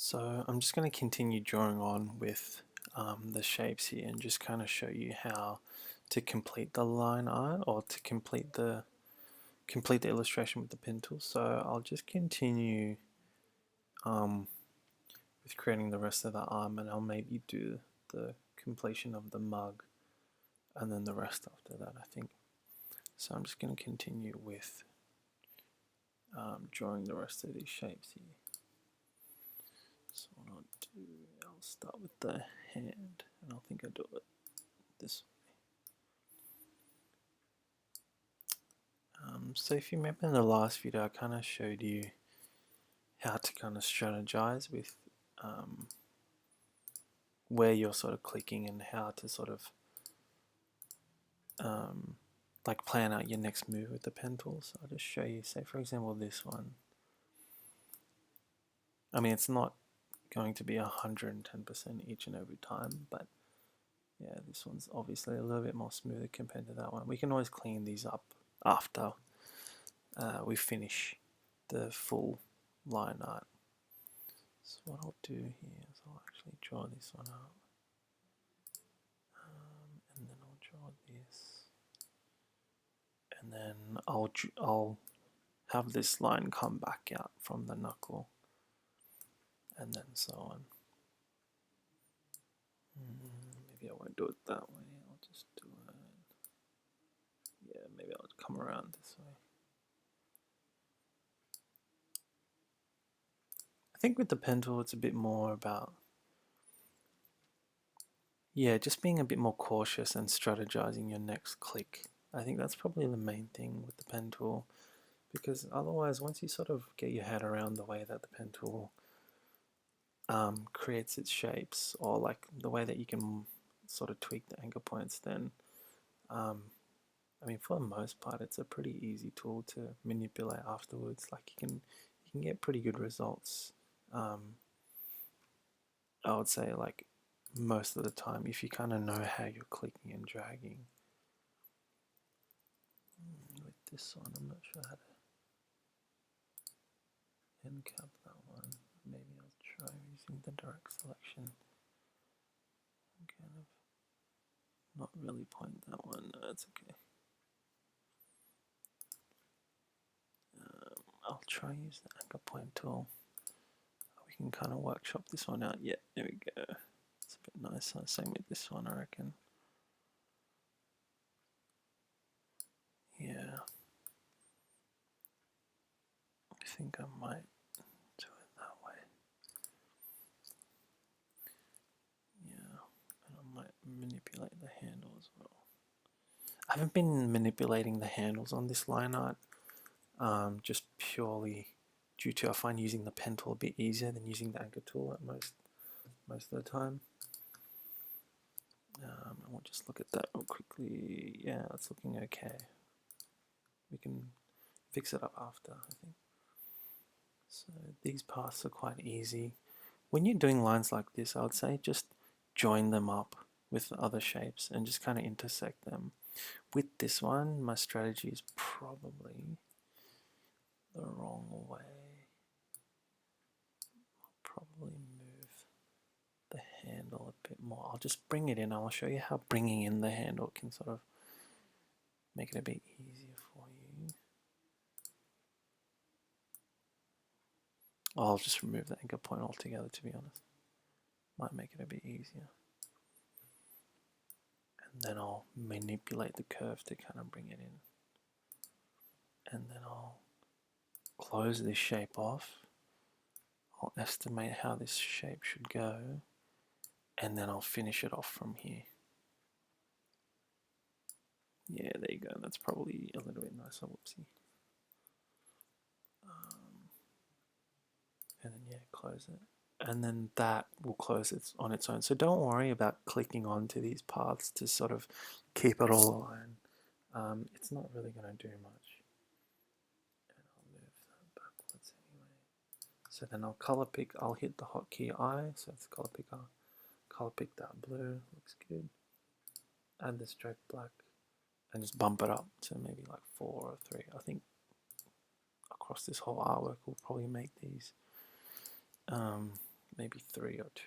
So I'm just going to continue drawing on with the shapes here and just kind of show you how to complete the line art or to complete the illustration with the pen tool. So I'll just continue with creating the rest of the arm, and I'll maybe do the completion of the mug and then the rest after that, I think. So I'm just going to continue with drawing the rest of these shapes here. So what I'll do, I'll start with the hand, and I think I'll do it this way. So if you remember in the last video, I kind of showed you how to kind of strategize with where you're sort of clicking and how to sort of like plan out your next move with the pen tool. So I'll just show you, say for example this one. I mean, it's not going to be 110% each and every time, but yeah, this one's obviously a little bit more smoother compared to that one. We can always clean these up after we finish the full line art. So what I'll do here is I'll actually draw this one out, and then I'll draw this, and then I'll have this line come back out from the knuckle, and then so on. Maybe I won't do it that way. I'll just do it. Yeah, maybe I'll come around this way. I think with the pen tool, it's a bit more about, yeah, just being a bit more cautious and strategizing your next click. I think that's probably the main thing with the pen tool, because otherwise, once you sort of get your head around the way that the pen tool creates its shapes, or like the way that you can sort of tweak the anchor points, then I mean, for the most part, it's a pretty easy tool to manipulate afterwards. Like you can get pretty good results. I would say like most of the time if you kind of know how you're clicking and dragging. With this one, I'm not sure how to end cap that one. Maybe I'll try using the direct selection. Kind of not really point that one. No, it's okay. I'll try use the anchor point tool. We can kind of workshop this one out. Yeah, there we go. It's a bit nicer. Same with this one, I reckon. Yeah. I think I might do it that way. Yeah, and I might manipulate the handle as well. I haven't been manipulating the handles on this line art, just purely due to I find using the pen tool a bit easier than using the anchor tool at most of the time. We'll just look at that real quickly. Yeah, it's looking okay. We can fix it up after, I think. So these paths are quite easy. When you're doing lines like this, I would say just join them up with the other shapes and just kind of intersect them. With this one, my strategy is probably the wrong way. I'll probably move the handle a bit more. I'll just bring it in. I'll show you how bringing in the handle can sort of make it a bit easier for you. I'll just remove the anchor point altogether, to be honest. Might make it a bit easier. And then I'll manipulate the curve to kind of bring it in. And then I'll close this shape off. I'll estimate how this shape should go, and then I'll finish it off from here. Yeah, there you go. That's probably a little bit nicer. Whoopsie. And then yeah, close it. And then that will close it on its own. So don't worry about clicking onto these paths to sort of keep it all aligned. It's not really going to do much. And I'll move that backwards anyway. So then I'll color pick. I'll hit the hotkey I. So it's color picker. Color pick that blue. Looks good. Add the stroke black. And just bump it up to maybe like 4 or 3. I think across this whole artwork we'll probably make these maybe 3 or 2.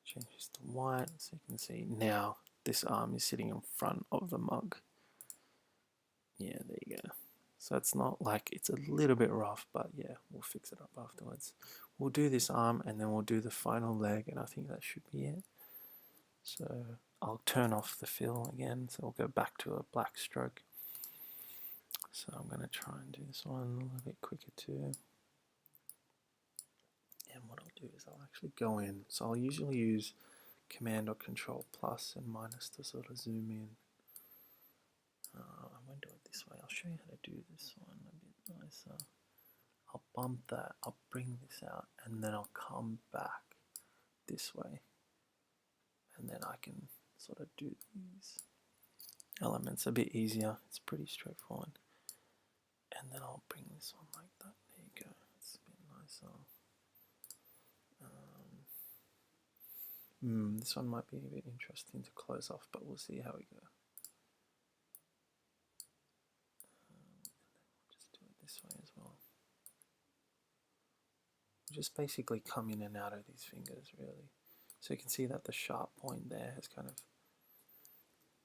Change this to white so you can see now this arm is sitting in front of the mug. Yeah, there you go. So it's not like, it's a little bit rough, but yeah, we'll fix it up afterwards. We'll do this arm and then we'll do the final leg, and I think that should be it. So I'll turn off the fill again, so we'll go back to a black stroke. So I'm going to try and do this one a little bit quicker too. And what I'll do is I'll actually go in. So I'll usually use Command or Control plus and minus to sort of zoom in. I won't do it this way. I'll show you how to do this one a bit nicer. I'll bump that, I'll bring this out, and then I'll come back this way. And then I can sort of do these elements a bit easier. It's pretty straightforward. And then I'll bring this one like that. There you go. It's a bit nicer. This one might be a bit interesting to close off, but we'll see how we go. Just do it this way as well. Just basically come in and out of these fingers, really. So you can see that the sharp point there has kind of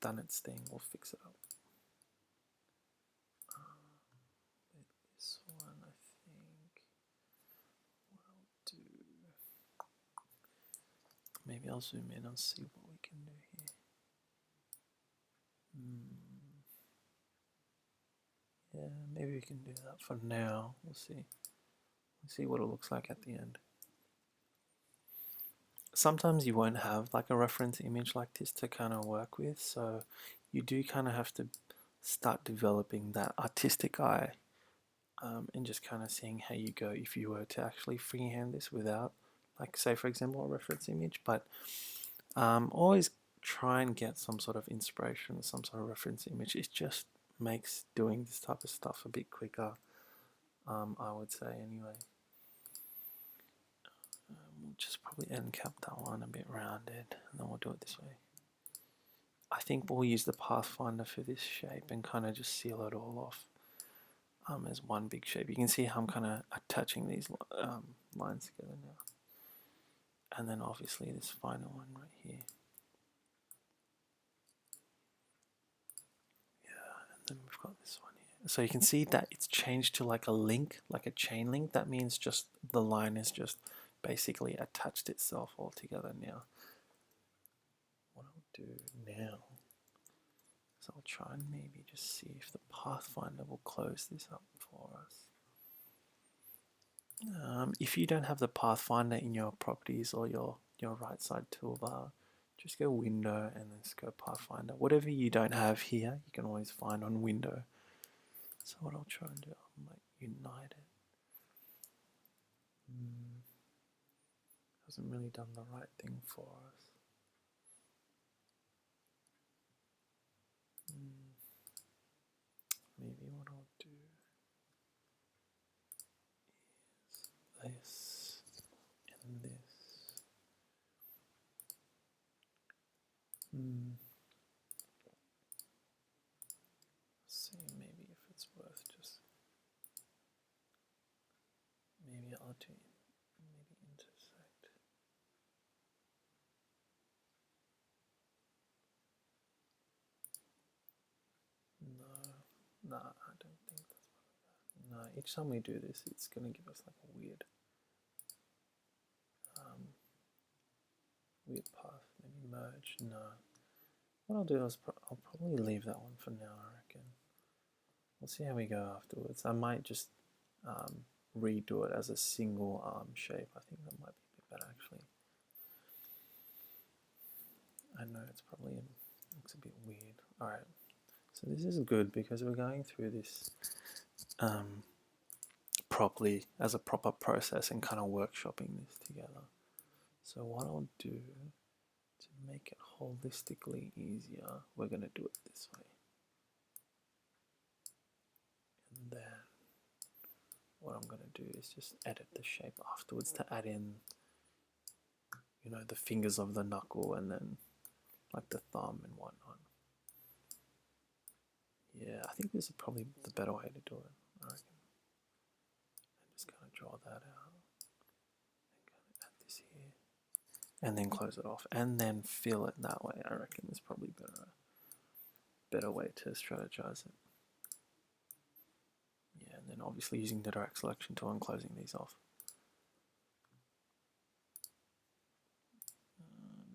done its thing. We'll fix it up. This one, I think, what I'll do, maybe I'll zoom in and see what we can do here. Yeah, maybe we can do that for now. We'll see. We'll see what it looks like at the end. Sometimes you won't have like a reference image like this to kind of work with, so you do kind of have to start developing that artistic eye, and just kind of seeing how you go if you were to actually freehand this without, like, say for example, a reference image. But always try and get some sort of inspiration, some sort of reference image. It just makes doing this type of stuff a bit quicker, I would say anyway. We'll just probably end cap that one a bit rounded, and then we'll do it this way. I think we'll use the Pathfinder for this shape and kind of just seal it all off as one big shape. You can see how I'm kind of attaching these lines together now. And then obviously this final one right here. Yeah, and then we've got this one here. So you can see that it's changed to like a link, like a chain link. That means just the line is just basically attached itself all together now. What I'll do now is I'll try and maybe just see if the Pathfinder will close this up for us. If you don't have the Pathfinder in your properties or your right side toolbar, just go Window and then go Pathfinder. Whatever you don't have here, you can always find on Window. So what I'll try and do, I might unite it. Hasn't really done the right thing for us. Maybe what I'll do is this and this. See, maybe if it's worth just, maybe I'll do, maybe intersect. No, I don't think that's probably that. No, each time we do this, it's going to give us like a weird path. Maybe merge. No. What I'll do is I'll probably leave that one for now, I reckon. We'll see how we go afterwards. I might just redo it as a single arm shape. I think that might be a bit better actually. I know it's probably looks a bit weird. Alright, so this is good because we're going through this properly as a proper process and kind of workshopping this together. So what I'll do to make it holistically easier, we're going to do it this way. And then what I'm going to do is just edit the shape afterwards to add in, you know, the fingers of the knuckle and then like the thumb and whatnot. Yeah, I think this is probably the better way to do it, I reckon. And just kind of draw that out. this here, and then close it off, and then fill it that way. I reckon is probably better way to strategize it. Yeah, and then obviously using the direct selection tool and closing these off.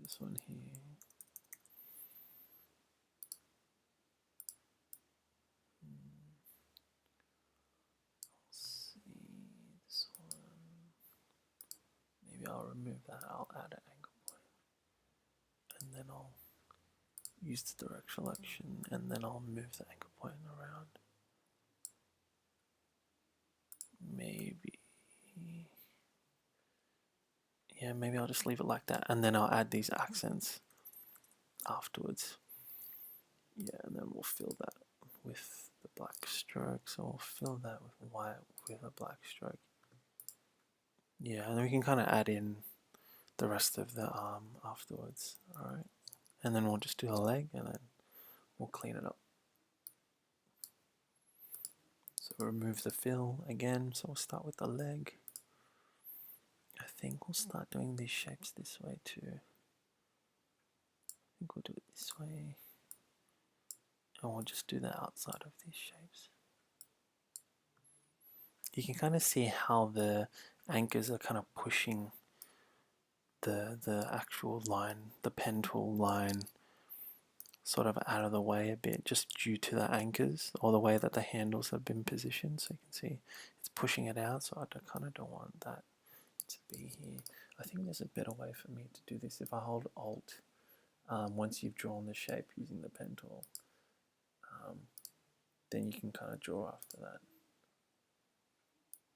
This one here. Let's see this one. Maybe I'll remove that. I'll add an angle point, and then I'll use the direct selection, and then I'll move the anchor point around. Maybe, yeah, maybe I'll just leave it like that, and then I'll add these accents afterwards. Yeah, and then we'll fill that with the black stroke. So we'll fill that with white with a black stroke. Yeah, and then we can kind of add in the rest of the arm afterwards. Alright, and then we'll just do the leg, and then we'll clean it up. So remove the fill again, so we'll start with the leg. I think we'll start doing these shapes this way too. I think we'll do it this way. And we'll just do the outside of these shapes. You can kind of see how the anchors are kind of pushing the actual line, the pen tool line, sort of out of the way a bit, just due to the anchors or the way that the handles have been positioned. So you can see it's pushing it out, so I kind of don't want that to be here. I think there's a better way for me to do this. If I hold Alt, once you've drawn the shape using the pen tool, then you can kind of draw after that.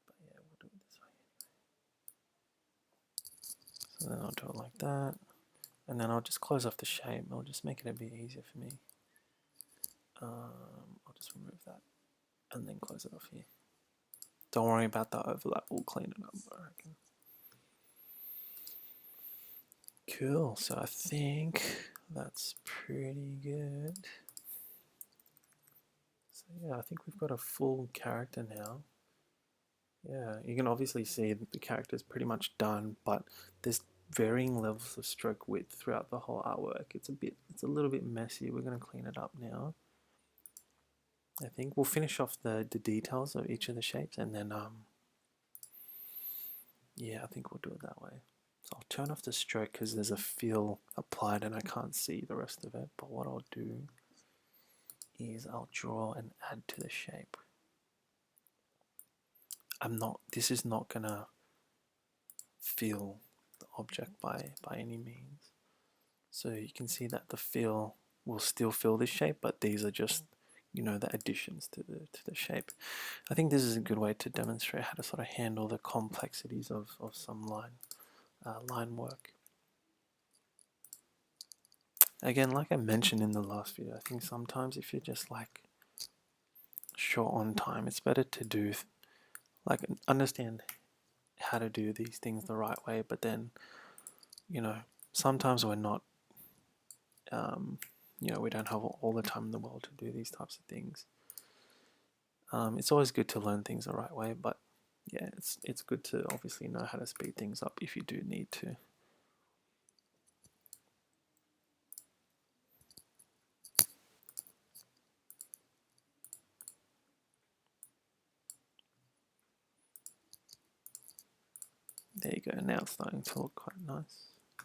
But yeah, we'll do it this way anyway. So then I'll do it like that, and then I'll just close off the shape. I'll just make it a bit easier for me. I'll just remove that and then close it off here. Don't worry about the overlap, we'll clean it up, I reckon. Cool, so I think that's pretty good. So yeah, I think we've got a full character now. Yeah, you can obviously see that the character is pretty much done, but there's varying levels of stroke width throughout the whole artwork. It's a little bit messy. We're going to clean it up now. I think we'll finish off the details of each of the shapes, and then yeah, I think we'll do it that way. So I'll turn off the stroke because there's a fill applied and I can't see the rest of it. But what I'll do is I'll draw and add to the shape. This is not gonna fill the object by any means. So you can see that the fill will still fill this shape, but these are just, you know, the additions to the shape. I think this is a good way to demonstrate how to sort of handle the complexities of some line work. Again, like I mentioned in the last video, I think sometimes if you're just like short on time, it's better to do understand how to do these things the right way, but then, you know, sometimes we're not, you know, we don't have all the time in the world to do these types of things. It's always good to learn things the right way, but yeah, it's good to obviously know how to speed things up if you do need to. There you go, now it's starting to look quite nice. I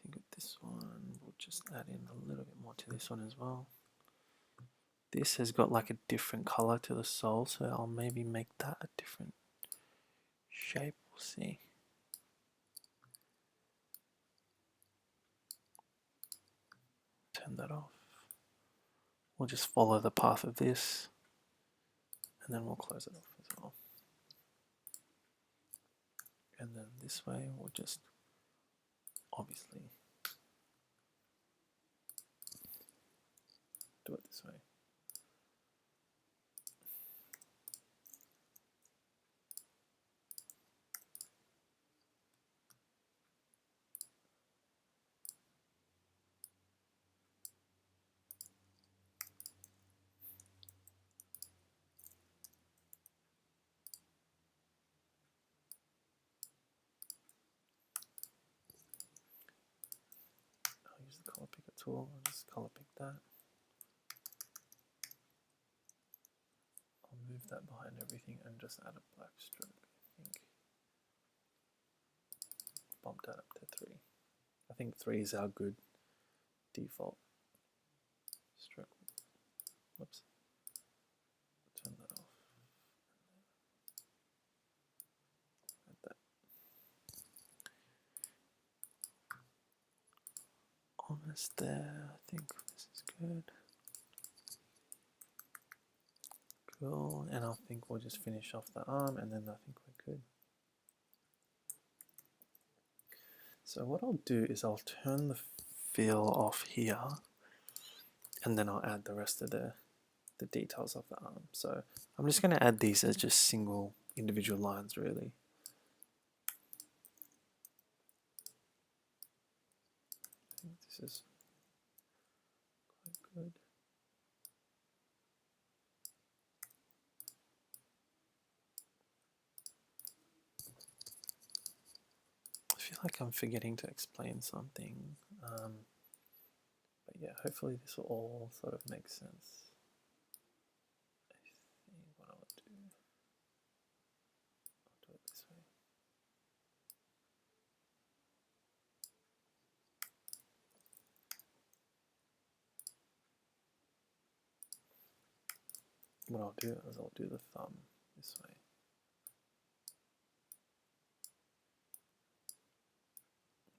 think with this one, we'll just add in a little bit more to this one as well. This has got like a different color to the sole, so I'll maybe make that a different shape, we'll see. Turn that off. We'll just follow the path of this, and then we'll close it off as well. And then this way, we'll just obviously do it this way. color picker tool, I'll just color pick that. I'll move that behind everything and just add a black stroke, I think. Bump that up to 3. I think 3 is our good default stroke. Whoops. Turn that off. Add that. Almost there. I think this is good. Cool. And I think we'll just finish off the arm, and then I think we're good. So what I'll do is I'll turn the fill off here, and then I'll add the rest of the details of the arm. So I'm just going to add these as just single individual lines, really. I think this is quite good. I feel like I'm forgetting to explain something. But yeah, hopefully this will all sort of make sense. I think what I'll do it this way. What I'll do is I'll do the thumb this way.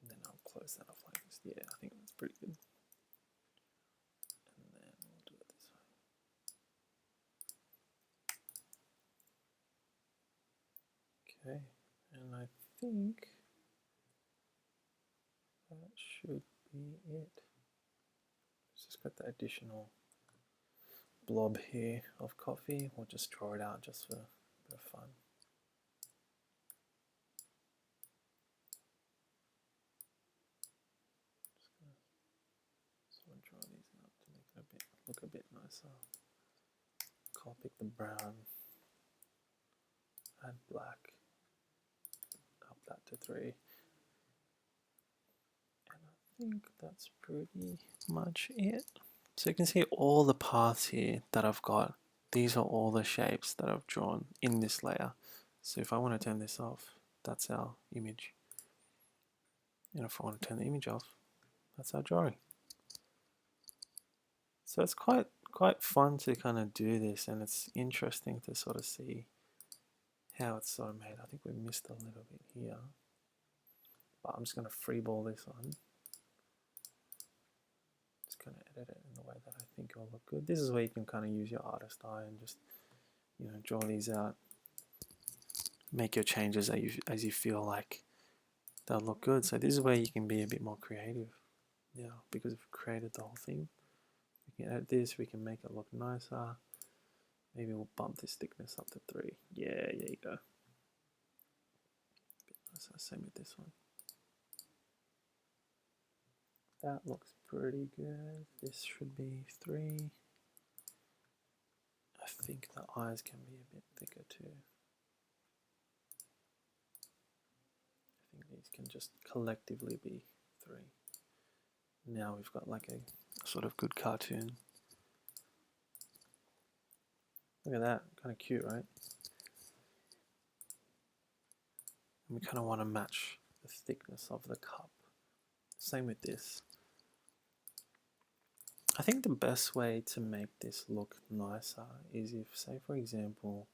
And then I'll close that off like this. Yeah, I think that's pretty good. And then we'll do it this way. Okay, and I think that should be it. It's just got the additional blob here of coffee. We'll just draw it out just for a bit of fun. Just gonna sort of draw these out to make it look a bit nicer. I'll pick the brown, add black, up that to 3. And I think that's pretty much it. So you can see all the paths here that I've got. These are all the shapes that I've drawn in this layer. So if I want to turn this off, that's our image. And if I want to turn the image off, that's our drawing. So it's quite fun to kind of do this, and it's interesting to sort of see how it's sort of made. I think we missed a little bit here, but I'm just going to freeball this on. Just going to edit it in the way that I think it will look good. This is where you can kind of use your artist eye and just, you know, draw these out, make your changes as you feel like they'll look good. So this is where you can be a bit more creative. Yeah, because we've created the whole thing. We can edit this, we can make it look nicer. Maybe we'll bump this thickness up to 3. Yeah, there you go. Bit nicer. Same with this one. That looks pretty good. This should be 3. I think the eyes can be a bit thicker too. I think these can just collectively be 3. Now we've got like a sort of good cartoon. Look at that, kind of cute, right? And we kind of want to match the thickness of the cup. Same with this. I think the best way to make this look nicer is if, say for example,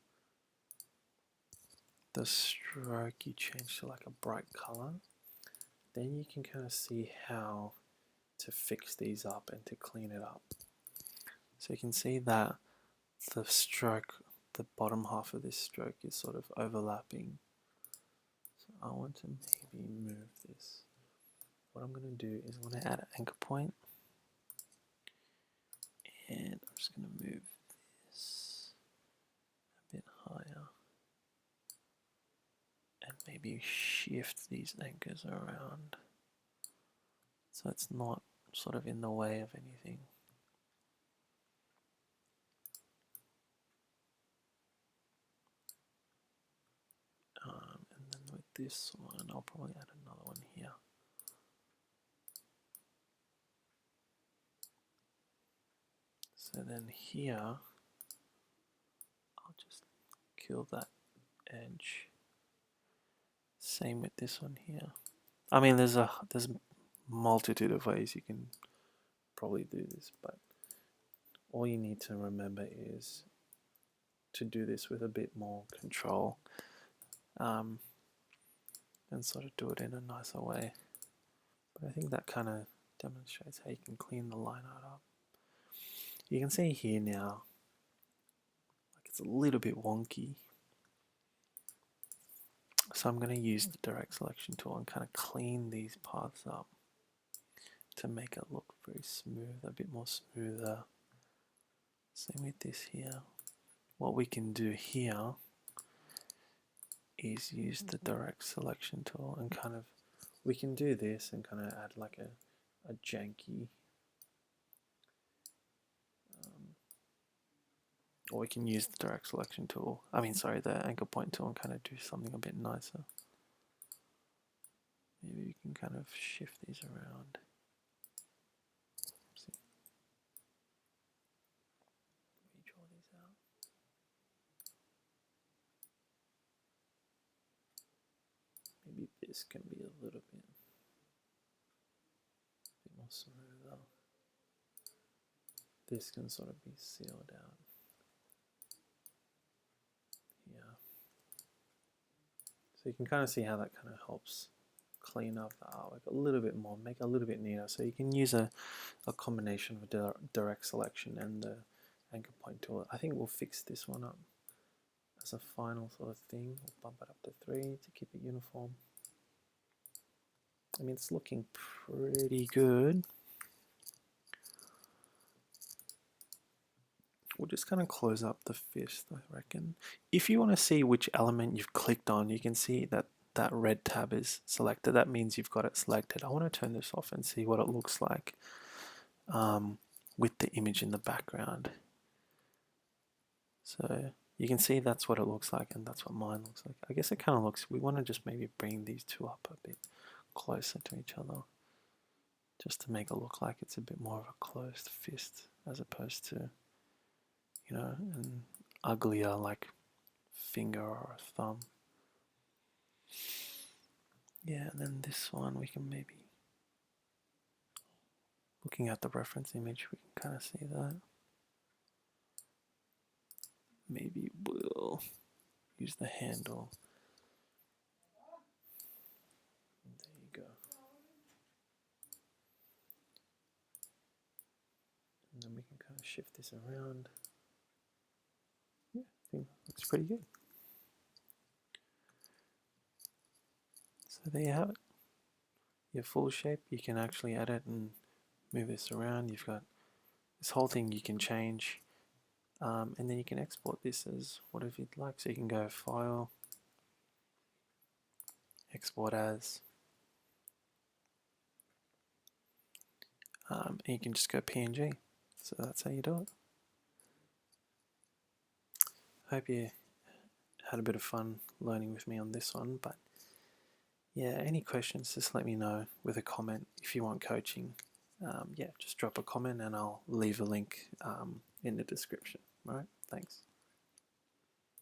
the stroke you change to like a bright color, then you can kind of see how to fix these up and to clean it up. So you can see that the stroke, the bottom half of this stroke is sort of overlapping. So I want to maybe move this. What I'm going to do is I'm going to add an anchor point, and I'm just going to move this a bit higher and maybe shift these anchors around so it's not sort of in the way of anything. And then with this one, I'll probably add another one here. So then here, I'll just kill that edge. Same with this one here. I mean, there's a multitude of ways you can probably do this, but all you need to remember is to do this with a bit more control, and sort of do it in a nicer way. But I think that kind of demonstrates how you can clean the line art up. You can see here now, like it's a little bit wonky. So I'm going to use the direct selection tool and kind of clean these paths up to make it look very smooth, a bit more smoother. Same with this here. What we can do here is use the direct selection tool and kind of, we can do this and kind of add like a janky, or we can use the direct selection tool, the anchor point tool, and kind of do something a bit nicer. Maybe we can kind of shift these around. See. Let me draw these out. Maybe this can be a little bit more smoother. This can sort of be sealed out. So you can kind of see how that kind of helps clean up the artwork a little bit more, make it a little bit neater. So you can use a combination of direct selection and the anchor point tool. I think we'll fix this one up as a final sort of thing. We'll bump it up to 3 to keep it uniform. I mean, it's looking pretty good. We'll just kind of close up the fist, I reckon. If you want to see which element you've clicked on, you can see that that red tab is selected. That means you've got it selected. I want to turn this off and see what it looks like with the image in the background. So you can see that's what it looks like, and that's what mine looks like. I guess it kind of looks, we want to just maybe bring these two up a bit closer to each other, just to make it look like it's a bit more of a closed fist as opposed to, you know, an uglier like finger or a thumb. Yeah, and then this one we can maybe, looking at the reference image, we can kind of see that. Maybe we'll use the handle. There you go. And then we can kind of shift this around. Yeah, I think that looks pretty good. So there you have it. Your full shape, you can actually edit and move this around. You've got this whole thing you can change, and then you can export this as whatever you'd like. So you can go File, Export As, and you can just go PNG. So that's how you do it. Hope you had a bit of fun learning with me on this one, but yeah, any questions, just let me know with a comment. If you want coaching, yeah, just drop a comment and I'll leave a link in the description. All right, thanks.